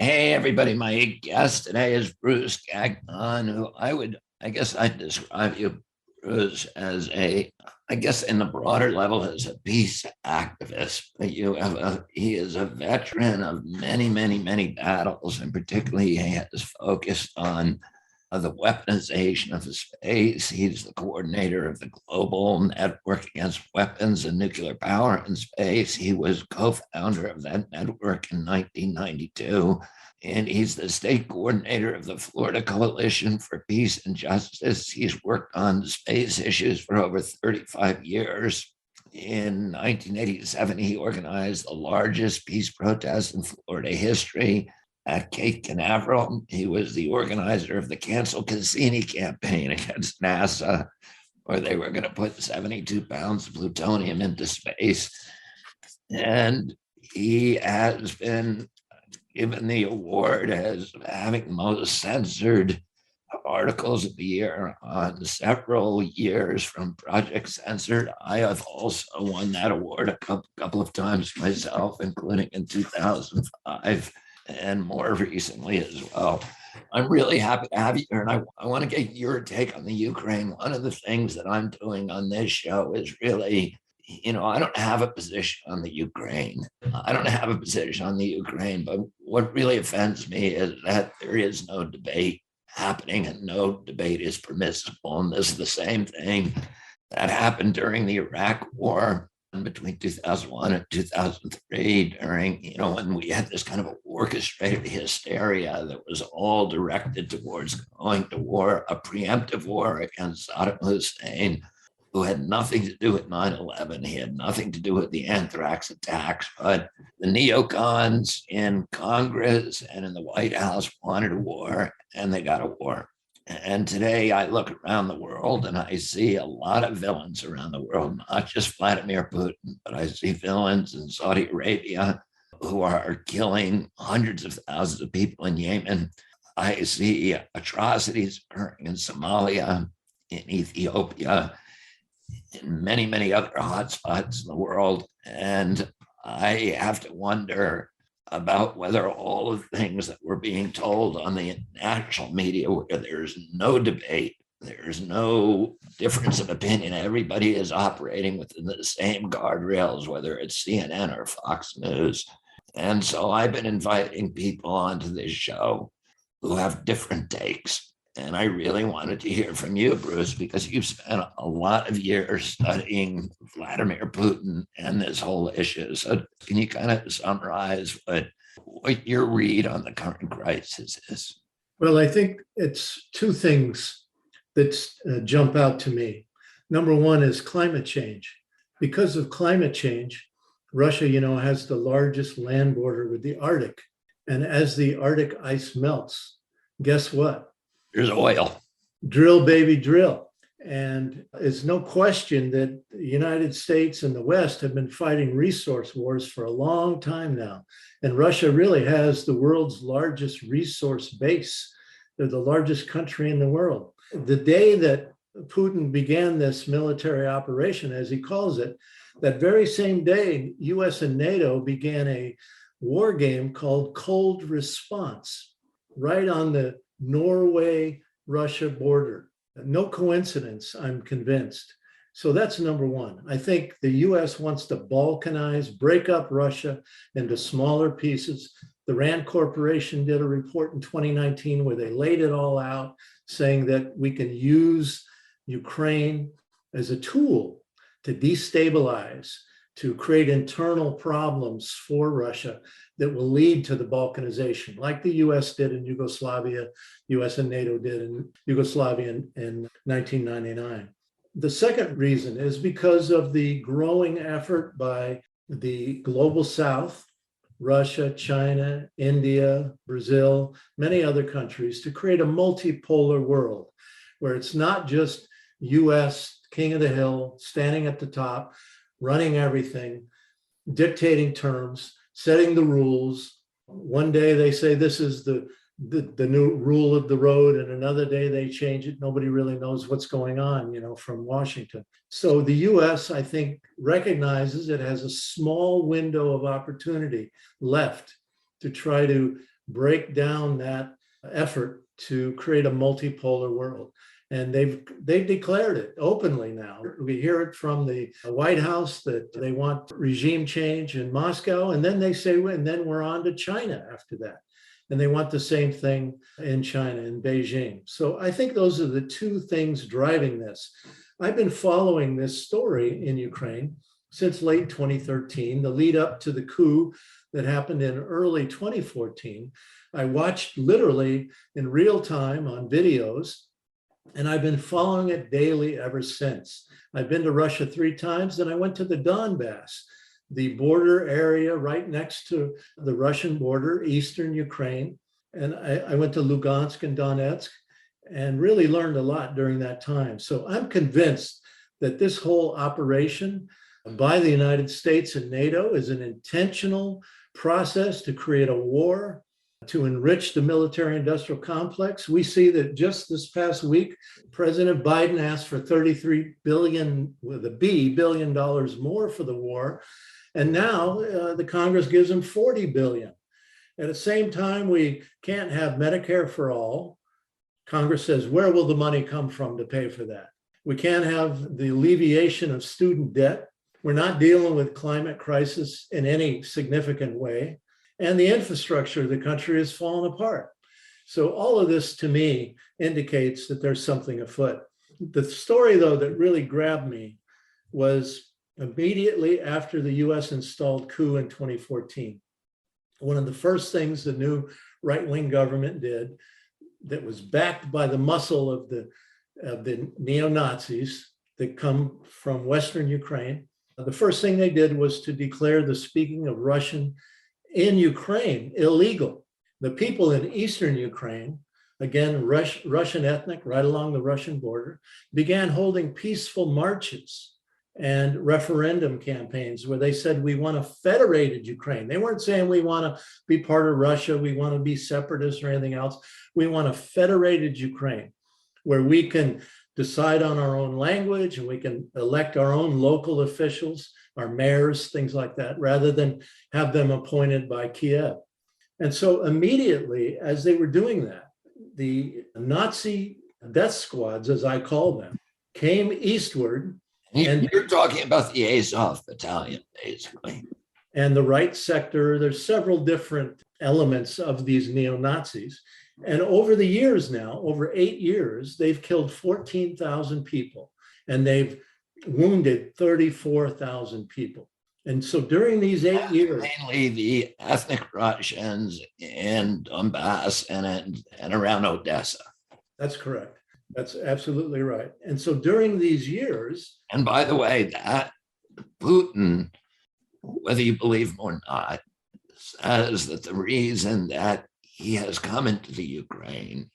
Hey, everybody. My guest today is Bruce Gagnon, who I guess I'd describe you, Bruce, as I guess in the broader level, as a peace activist. But he is a veteran of many, many, many battles, and particularly he has focused on the weaponization of space. He's the coordinator of the Global Network Against Weapons and Nuclear Power in Space. He was co founder of that network in 1992. And he's the state coordinator of the Florida Coalition for Peace and Justice. He's worked on space issues for over 35 years. In 1987, he organized the largest peace protest in Florida history at Cape Canaveral. He was the organizer of the Cancel Cassini campaign against NASA, where they were going to put 72 pounds of plutonium into space. And he has been given the award as having the most censored articles of the year on several years from Project Censored. I have also won that award a couple of times myself, including in 2005 and more recently as well. I'm really happy to have you here, and I want to get your take on the Ukraine. One of the things that I'm doing on this show is really, I don't have a position on the Ukraine. I don't have a position on the Ukraine, but what really offends me is that there is no debate happening and no debate is permissible. And this is the same thing that happened during the Iraq War between 2001 and 2003, during, when we had this kind of orchestrated hysteria that was all directed towards going to war, a preemptive war against Saddam Hussein, who had nothing to do with 9/11. He had nothing to do with the anthrax attacks, but the neocons in Congress and in the White House wanted a war, and they got a war. And today I look around the world and I see a lot of villains around the world, not just Vladimir Putin, but I see villains in Saudi Arabia who are killing hundreds of thousands of people in Yemen. I see atrocities occurring in Somalia, in Ethiopia, in many, many other hotspots in the world. And I have to wonder about whether all of the things that we're being told on the national media, where there's no debate, there's no difference of opinion, everybody is operating within the same guardrails, whether it's CNN or Fox News. And so I've been inviting people onto this show who have different takes. And I really wanted to hear from you, Bruce, because you've spent a lot of years studying Vladimir Putin and this whole issue. So can you kind of summarize what your read on the current crisis is? Well, I think it's two things that jump out to me. Number one is climate change. Because of climate change, Russia, has the largest land border with the Arctic. And as the Arctic ice melts, guess what? There's oil. Drill, baby, drill. And it's no question that the United States and the West have been fighting resource wars for a long time now. And Russia really has the world's largest resource base. They're the largest country in the world. The day that Putin began this military operation, as he calls it, that very same day, US and NATO began a war game called Cold Response, right on the Norway-Russia border. No coincidence, I'm convinced. So that's number one. I think the US wants to balkanize, break up Russia into smaller pieces. The Rand Corporation did a report in 2019 where they laid it all out, saying that we can use Ukraine as a tool to destabilize, to create internal problems for Russia that will lead to the balkanization, like the US did in Yugoslavia, US and NATO did in Yugoslavia in 1999. The second reason is because of the growing effort by the global South, Russia, China, India, Brazil, many other countries, to create a multipolar world where it's not just US, king of the hill, standing at the top, running everything, dictating terms, setting the rules. One day they say this is the new rule of the road, and another day they change it. Nobody really knows what's going on, from Washington. So the US, I think, recognizes it has a small window of opportunity left to try to break down that effort to create a multipolar world. And they've declared it openly now. We hear it from the White House that they want regime change in Moscow, and then they say, and then we're on to China after that. And they want the same thing in China, in Beijing. So I think those are the two things driving this. I've been following this story in Ukraine since late 2013, the lead up to the coup that happened in early 2014. I watched literally in real time on videos, and I've been following it daily ever since. I've been to Russia 3 times, and I went to the Donbass, the border area right next to the Russian border, eastern Ukraine. And I went to Lugansk and Donetsk and really learned a lot during that time. So I'm convinced that this whole operation by the United States and NATO is an intentional process to create a war, to enrich the military-industrial complex. We see that just this past week, President Biden asked for $33 billion, with a B, billion dollars more for the war. And now the Congress gives him $40 billion. At the same time, we can't have Medicare for all. Congress says, where will the money come from to pay for that? We can't have the alleviation of student debt. We're not dealing with climate crisis in any significant way. And the infrastructure of the country has fallen apart. So all of this to me indicates that there's something afoot. The story, though, that really grabbed me was immediately after the US installed coup in 2014. One of the first things the new right-wing government did that was backed by the muscle of the neo-Nazis that come from Western Ukraine, the first thing they did was to declare the speaking of Russian in Ukraine illegal. The people in Eastern Ukraine, again, Russian ethnic, right along the Russian border, began holding peaceful marches and referendum campaigns where they said, we want a federated Ukraine. They weren't saying we want to be part of Russia, we want to be separatists or anything else. We want a federated Ukraine where we can decide on our own language and we can elect our own local officials, our mayors, things like that, rather than have them appointed by Kiev. And so immediately, as they were doing that, the Nazi death squads, as I call them, came eastward. And you're talking about the Azov battalion, basically. And the right sector, there's several different elements of these neo-Nazis. And over the years now, over 8 years, they've killed 14,000 people and they've wounded 34,000 people. And so during these 8 years, mainly the ethnic Russians in Donbass and around Odessa. That's correct. That's absolutely right. And so during these years, and by the way, that Putin, whether you believe him or not, says that the reason that he has come into the Ukraine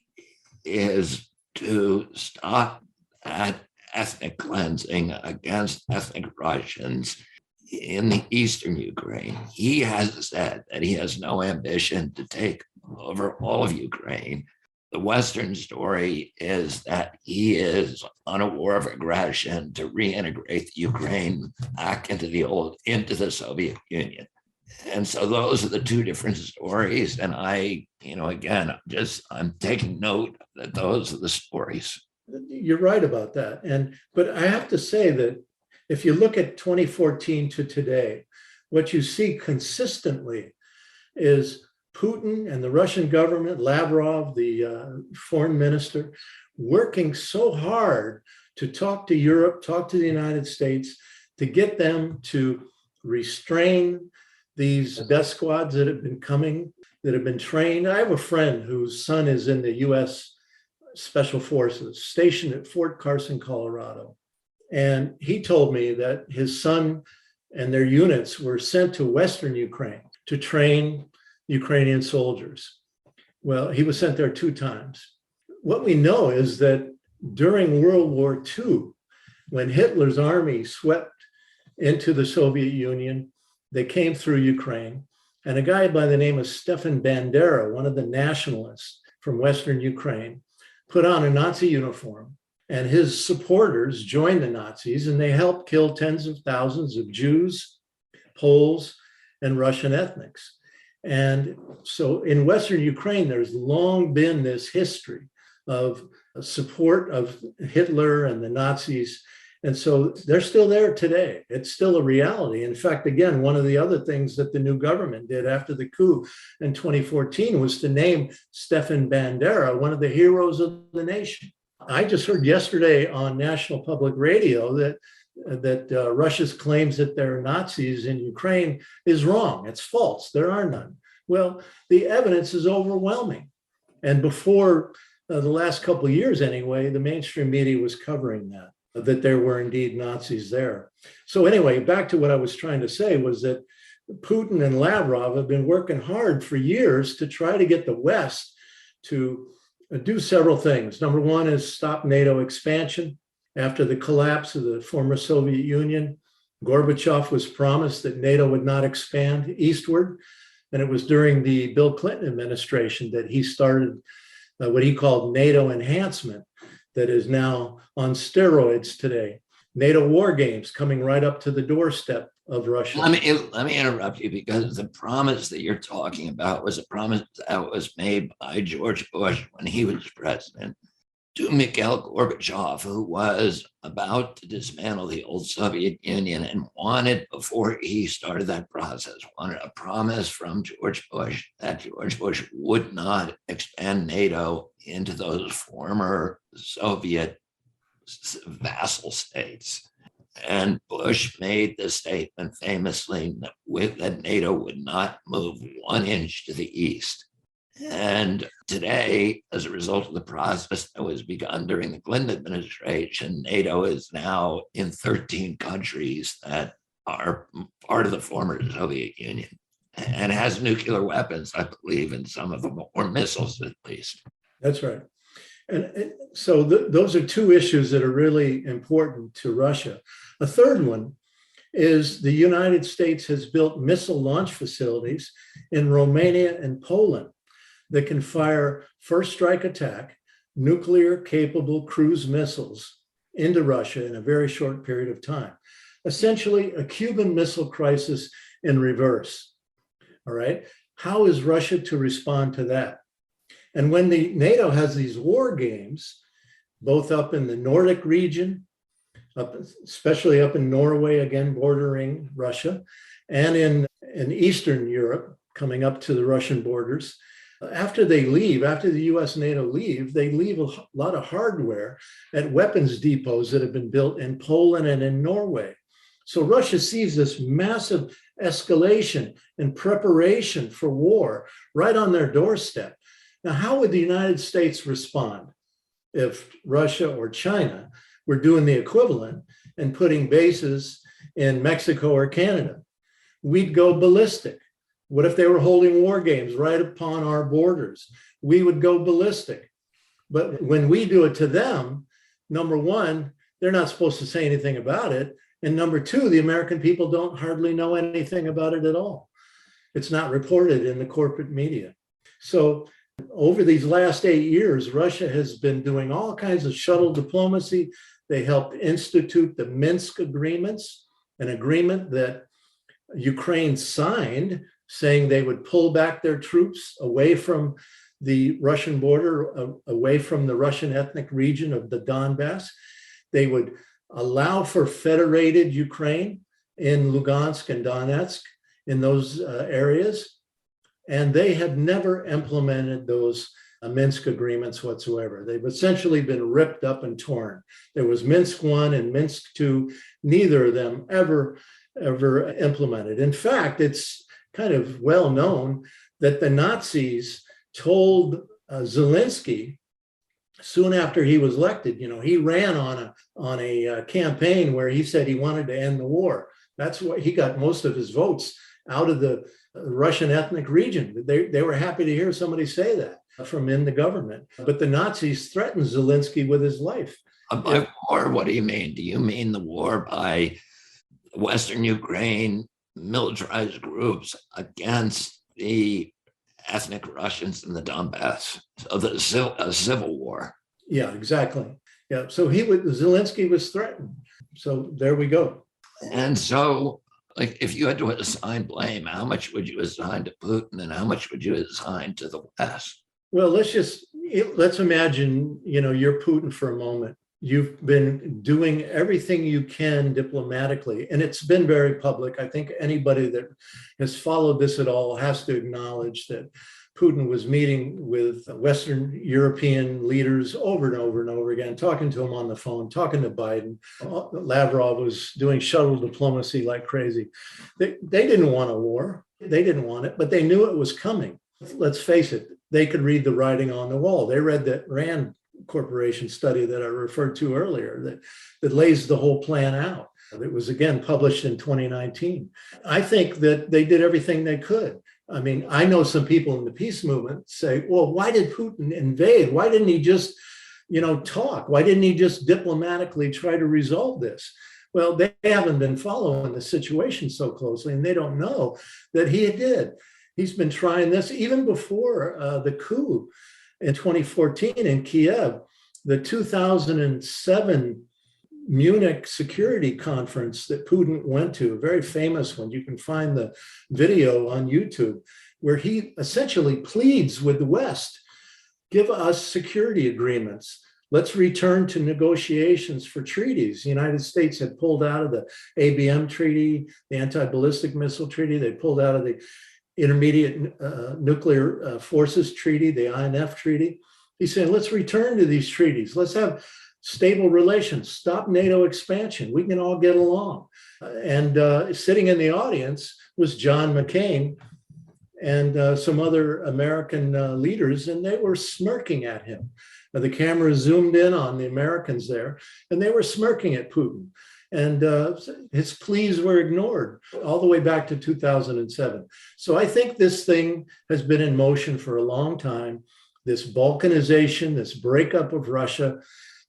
is to stop that ethnic cleansing against ethnic Russians in the eastern Ukraine. He has said that he has no ambition to take over all of Ukraine. The Western story is that he is on a war of aggression to reintegrate the Ukraine back into the Soviet Union. And so those are the two different stories. And I'm taking note that those are the stories. You're right about that. But I have to say that if you look at 2014 to today, what you see consistently is Putin and the Russian government, Lavrov, the foreign minister, working so hard to talk to Europe, talk to the United States, to get them to restrain these death squads that have been coming, that have been trained. I have a friend whose son is in the US Special Forces, stationed at Fort Carson, Colorado. And he told me that his son and their units were sent to Western Ukraine to train Ukrainian soldiers. Well, he was sent there 2 times. What we know is that during World War II, when Hitler's army swept into the Soviet Union, they came through Ukraine. And a guy by the name of Stefan Bandera, one of the nationalists from Western Ukraine, put on a Nazi uniform, and his supporters joined the Nazis, and they helped kill tens of thousands of Jews, Poles, and Russian ethnics. And so in Western Ukraine, there's long been this history of support of Hitler and the Nazis. And so they're still there today. It's still a reality. In fact, again, one of the other things that the new government did after the coup in 2014 was to name Stefan Bandera one of the heroes of the nation. I just heard yesterday on National Public Radio that Russia's claims that there are Nazis in Ukraine is wrong. It's false. There are none. Well, the evidence is overwhelming. And before the last couple of years anyway, the mainstream media was covering that there were indeed Nazis there. So anyway, back to what I was trying to say was that Putin and Lavrov have been working hard for years to try to get the West to do several things. Number one is stop NATO expansion. After the collapse of the former Soviet Union, Gorbachev was promised that NATO would not expand eastward. And it was during the Bill Clinton administration that he started what he called NATO enhancement, that is now on steroids today. NATO war games coming right up to the doorstep of Russia. Let me interrupt you, because the promise that you're talking about was a promise that was made by George Bush when he was president to Mikhail Gorbachev, who was about to dismantle the old Soviet Union and wanted, before he started that process, wanted a promise from George Bush that George Bush would not expand NATO into those former Soviet vassal states. And Bush made the statement famously that NATO would not move 1 inch to the east. And today, as a result of the process that was begun during the Clinton administration, NATO is now in 13 countries that are part of the former Soviet Union and has nuclear weapons, I believe, in some of them, or missiles at least. That's right. And so those are two issues that are really important to Russia. A third one is the United States has built missile launch facilities in Romania and Poland that can fire first strike attack, nuclear capable cruise missiles into Russia in a very short period of time. Essentially, a Cuban Missile Crisis in reverse. All right. How is Russia to respond to that? And when the NATO has these war games, both up in the Nordic region, especially up in Norway, again, bordering Russia, and in Eastern Europe, coming up to the Russian borders, after they leave, after the US NATO leave, they leave a lot of hardware at weapons depots that have been built in Poland and in Norway. So Russia sees this massive escalation and preparation for war right on their doorstep. Now, how would the United States respond if Russia or China were doing the equivalent and putting bases in Mexico or Canada? We'd go ballistic. What if they were holding war games right upon our borders? We would go ballistic. But when we do it to them, number one, they're not supposed to say anything about it. And number two, the American people don't hardly know anything about it at all. It's not reported in the corporate media. So over these last 8 years, Russia has been doing all kinds of shuttle diplomacy. They helped institute the Minsk agreements, an agreement that Ukraine signed, saying they would pull back their troops away from the Russian border, away from the Russian ethnic region of the Donbass. They would allow for federated Ukraine in Lugansk and Donetsk, in those areas. And they have never implemented those Minsk agreements whatsoever. They've essentially been ripped up and torn. There was Minsk I and Minsk II, neither of them ever implemented. In fact, it's kind of well known that the Nazis told Zelensky soon after he was elected, he ran on a campaign where he said he wanted to end the war. That's why he got most of his votes out of the Russian ethnic region. They were happy to hear somebody say that from in the government. But the Nazis threatened Zelensky with his life. By war, what do you mean? Do you mean the war by Western Ukraine militarized groups against the ethnic Russians in the Donbass? So a civil war. Yeah, exactly. Yeah. So Zelensky was threatened. So there we go. And so Like if you had to assign blame, how much would you assign to Putin and how much would you assign to the West? Well, let's imagine, you're Putin for a moment. You've been doing everything you can diplomatically, and it's been very public. I think anybody that has followed this at all has to acknowledge that Putin was meeting with Western European leaders over and over and over again, talking to them on the phone, talking to Biden. Lavrov was doing shuttle diplomacy like crazy. They didn't want a war. They didn't want it, but they knew it was coming. Let's face it, they could read the writing on the wall. They read that Rand Corporation study that I referred to earlier that lays the whole plan out. It was again published in 2019. I think that they did everything they could. I mean, I know some people in the peace movement say, well, why did Putin invade? Why didn't he just, talk? Why didn't he just diplomatically try to resolve this? Well, they haven't been following the situation so closely, and they don't know that he did. He's been trying this even before the coup in 2014 in Kiev, the 2007 Munich security conference that Putin went to, a very famous one. You can find the video on YouTube, where he essentially pleads with the West, give us security agreements. Let's return to negotiations for treaties. The United States had pulled out of the ABM treaty, the anti-ballistic missile treaty. They pulled out of the Intermediate Nuclear Forces Treaty, the INF Treaty. He's saying, let's return to these treaties. Let's have stable relations, stop NATO expansion. We can all get along. And sitting in the audience was John McCain and some other American leaders, and they were smirking at him. The camera zoomed in on the Americans there, and they were smirking at Putin. And his pleas were ignored all the way back to 2007. So I think this thing has been in motion for a long time, this balkanization, this breakup of Russia,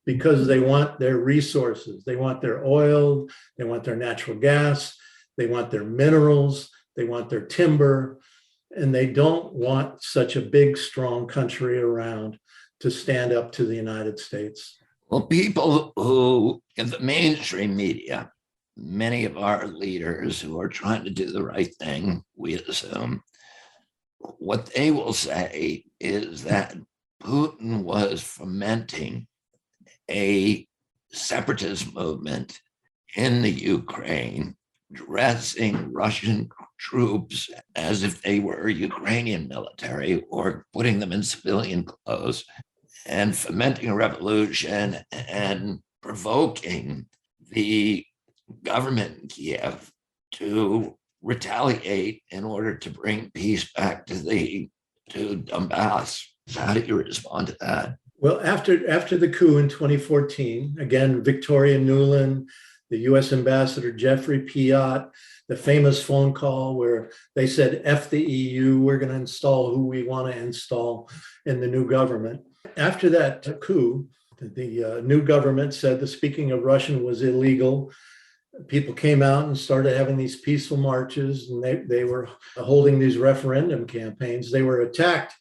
because they want their resources. They want their oil, they want their natural gas, they want their minerals, they want their timber, and they don't want such a big, strong country around to stand up to the United States. Well, people who in the mainstream media, many of our leaders who are trying to do the right thing, we assume, what they will say is that Putin was fomenting a separatist movement in the Ukraine, dressing Russian troops as if they were Ukrainian military or putting them in civilian clothes, and fomenting a revolution and provoking the government in Kiev to retaliate in order to bring peace back to Donbass. So how do you respond to that? Well, after the coup in 2014, again, Victoria Nuland, the U.S. Ambassador Jeffrey Piot, the famous phone call where they said, F the EU, we're going to install who we want to install in the new government. After that coup, the new government said the speaking of Russian was illegal. People came out and started having these peaceful marches, and they were holding these referendum campaigns. They were attacked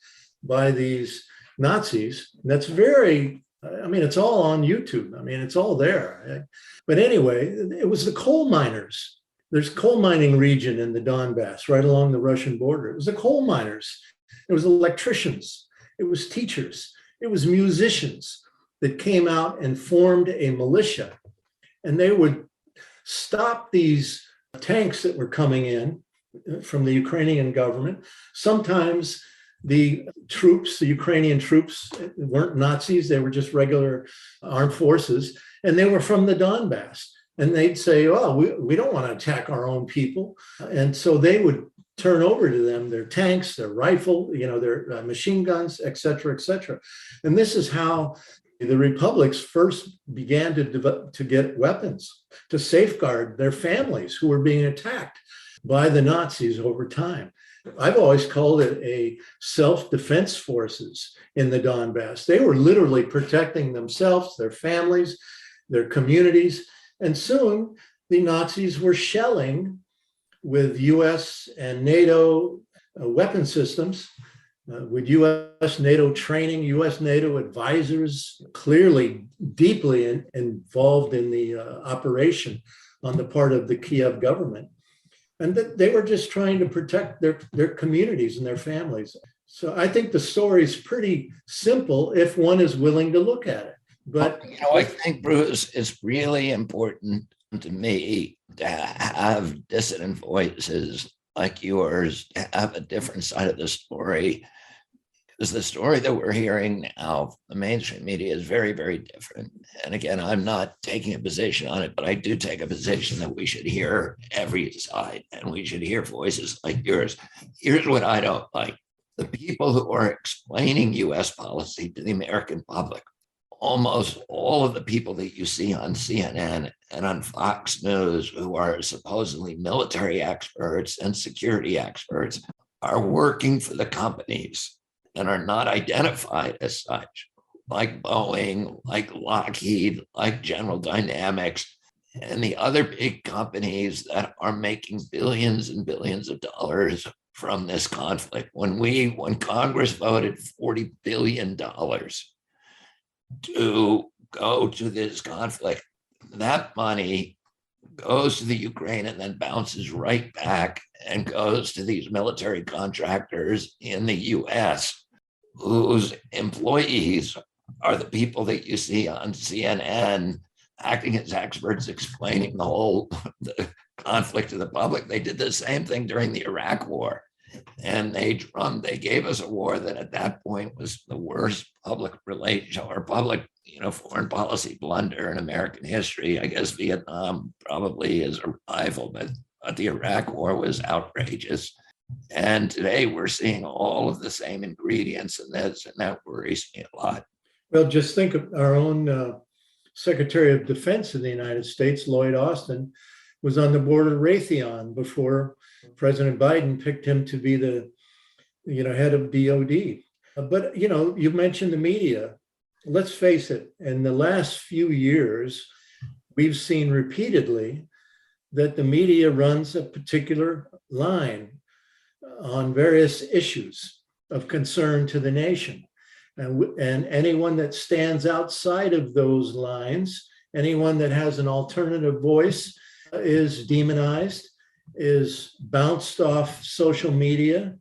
by these Nazis. And that's it's all on YouTube. It's all there. But anyway, it was the coal miners. There's a coal mining region in the Donbass, right along the Russian border. It was the coal miners. It was electricians. It was teachers. It was musicians that came out and formed a militia. And they would stop these tanks that were coming in from the Ukrainian government. Sometimes the Ukrainian troops weren't Nazis, they were just regular armed forces, and they were from the Donbass. And they'd say, oh, we don't want to attack our own people. And so they would turn over to them their tanks, their rifle, their machine guns, et cetera, et cetera. And this is how the republics first began to get weapons to safeguard their families who were being attacked by the Nazis over time. I've always called it a self-defense forces in the Donbass. They were literally protecting themselves, their families, their communities. And soon the Nazis were shelling with US and NATO weapon systems, with US NATO training, US NATO advisors, clearly deeply involved in the operation on the part of the Kiev government. and that they were just trying to protect their communities and their families. So I think the story is pretty simple if one is willing to look at it. But I think, Bruce, it's really important to me to have dissident voices like yours, to have a different side of the story. Because the story that we're hearing now, the mainstream media is very, very different. And again, I'm not taking a position on it, but I do take a position that we should hear every side and we should hear voices like yours. Here's what I don't like: the people who are explaining US policy to the American public, almost all of the people that you see on CNN and on Fox News, who are supposedly military experts and security experts, are working for the companies and are not identified as such, like Boeing, like Lockheed, like General Dynamics, and the other big companies that are making billions and billions of dollars from this conflict. When Congress voted $40 billion to go to this conflict, that money goes to the Ukraine and then bounces right back and goes to these military contractors in the US, whose employees are the people that you see on CNN acting as experts explaining the conflict to the public. They did the same thing during the Iraq War. And they gave us a war that at that point was the worst public relation or public, foreign policy blunder in American history. I guess Vietnam probably is a rival, but the Iraq War was outrageous. And today we're seeing all of the same ingredients in this, and that worries me a lot. Well, just think of our own Secretary of Defense in the United States, Lloyd Austin, was on the board of Raytheon before President Biden picked him to be the head of DOD. But you mentioned the media. Let's face it, in the last few years, we've seen repeatedly that the media runs a particular line on various issues of concern to the nation. And anyone that stands outside of those lines, anyone that has an alternative voice, is demonized, is bounced off social media.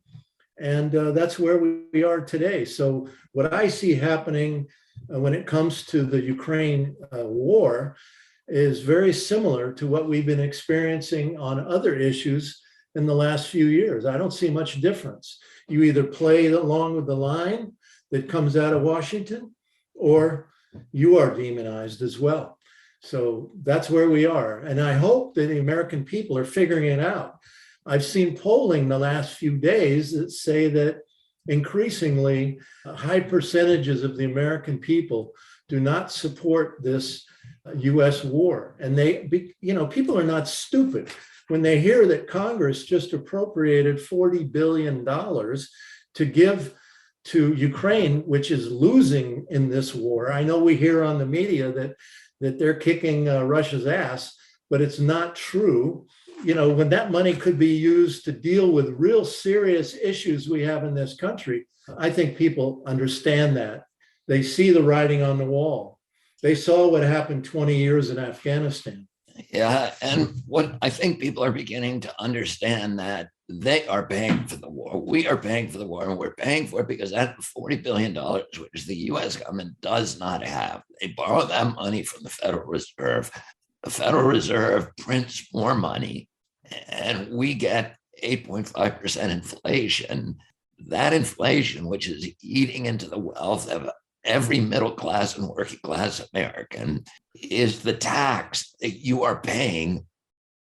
And that's where we are today. So what I see happening when it comes to the Ukraine war is very similar to what we've been experiencing on other issues in the last few years. I don't see much difference. You either play along with the line that comes out of Washington, or you are demonized as well. So that's where we are. And I hope that the American people are figuring it out. I've seen polling the last few days that say that increasingly high percentages of the American people do not support this US war. And people are not stupid. When they hear that Congress just appropriated $40 billion to give to Ukraine, which is losing in this war. I know we hear on the media that they're kicking Russia's ass, but it's not true. When that money could be used to deal with real serious issues we have in this country, I think people understand that. They see the writing on the wall. They saw what happened 20 years in Afghanistan. Yeah, and what I think people are beginning to understand that they are paying for the war. We are paying for the war, and we're paying for it because that $40 billion, which the US government does not have. They borrow that money from the Federal Reserve. The Federal Reserve prints more money, and we get 8.5% inflation. That inflation, which is eating into the wealth of every middle class and working class American, is the tax that you are paying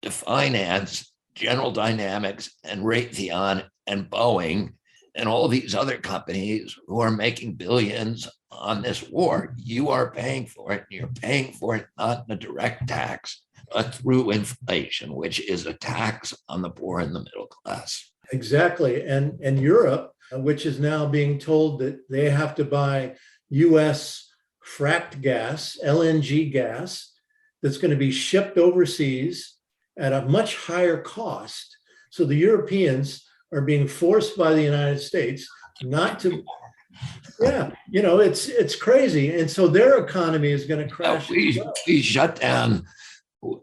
to finance General Dynamics and Raytheon and Boeing and all these other companies who are making billions on this war. You are paying for it. And you're paying for it not in a direct tax, but through inflation, which is a tax on the poor and the middle class. Exactly. And Europe, which is now being told that they have to buy US fracked gas, LNG gas, that's going to be shipped overseas at a much higher cost. So the Europeans are being forced by the United States not to, it's crazy. And so their economy is going to crash. We shut down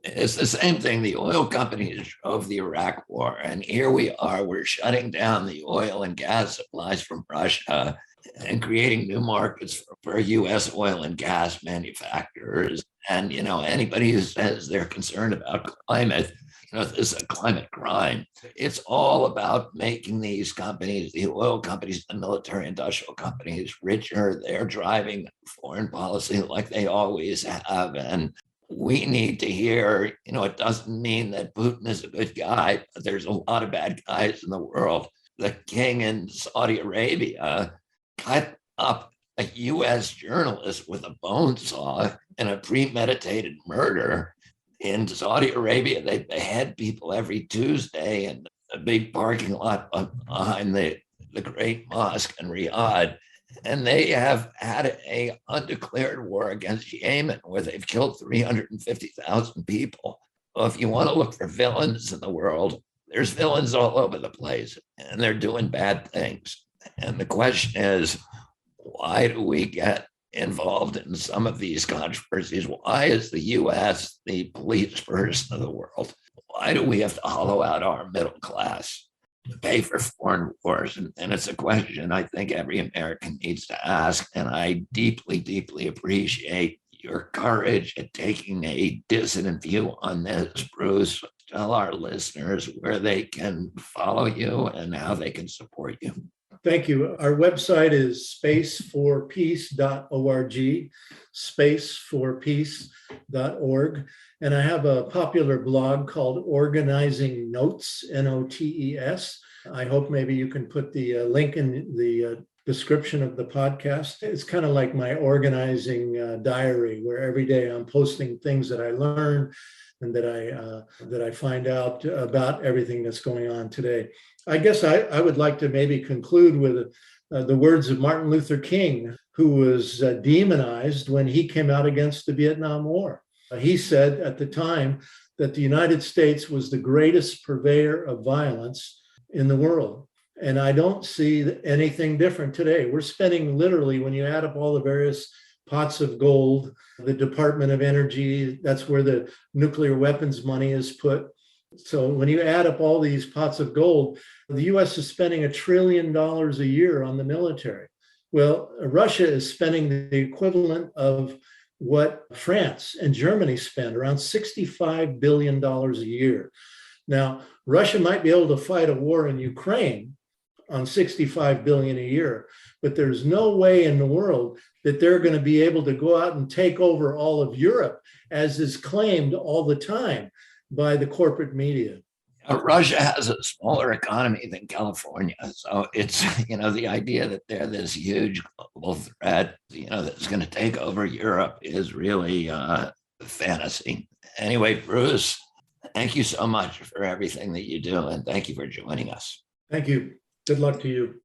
It's the same thing. The oil companies drove the Iraq war, and here we are. We're shutting down the oil and gas supplies from Russia and creating new markets for U.S. oil and gas manufacturers. And anybody who says they're concerned about climate, this is a climate crime. It's all about making these companies, the oil companies, the military industrial companies, richer. They're driving foreign policy like they always have. And we need to hear, it doesn't mean that Putin is a good guy, but there's a lot of bad guys in the world. The king in Saudi Arabia cut up a U.S. journalist with a bone saw in a premeditated murder. In Saudi Arabia, they behead people every Tuesday in a big parking lot behind the great mosque in Riyadh. And they have had a undeclared war against Yemen where they've killed 350,000 people. Well, if you want to look for villains in the world, there's villains all over the place, and they're doing bad things. And the question is, why do we get involved in some of these controversies? Why is the U.S. the police person of the world? Why do we have to hollow out our middle class to pay for foreign wars? And it's a question I think every American needs to ask. And I deeply, deeply appreciate your courage at taking a dissident view on this, Bruce. Tell our listeners where they can follow you and how they can support you. Thank you. Our website is spaceforpeace.org, spaceforpeace.org. And I have a popular blog called Organizing Notes, Notes. I hope maybe you can put the link in the description of the podcast. It's kind of like my organizing diary, where every day I'm posting things that I learn and that I find out about everything that's going on today. I guess I would like to maybe conclude with the words of Martin Luther King, who was demonized when he came out against the Vietnam War. He said at the time that the United States was the greatest purveyor of violence in the world. And I don't see anything different today. We're spending literally, when you add up all the various pots of gold, the Department of Energy, that's where the nuclear weapons money is put. So when you add up all these pots of gold, the US is spending $1 trillion a year on the military. Well, Russia is spending the equivalent of what France and Germany spend, around $65 billion a year. Now, Russia might be able to fight a war in Ukraine on $65 billion a year, but there's no way in the world that they're going to be able to go out and take over all of Europe, as is claimed all the time by the corporate media. Russia has a smaller economy than California. So it's, the idea that they're this huge global threat, that's going to take over Europe is really fantasy. Anyway, Bruce, thank you so much for everything that you do. And thank you for joining us. Thank you. Good luck to you.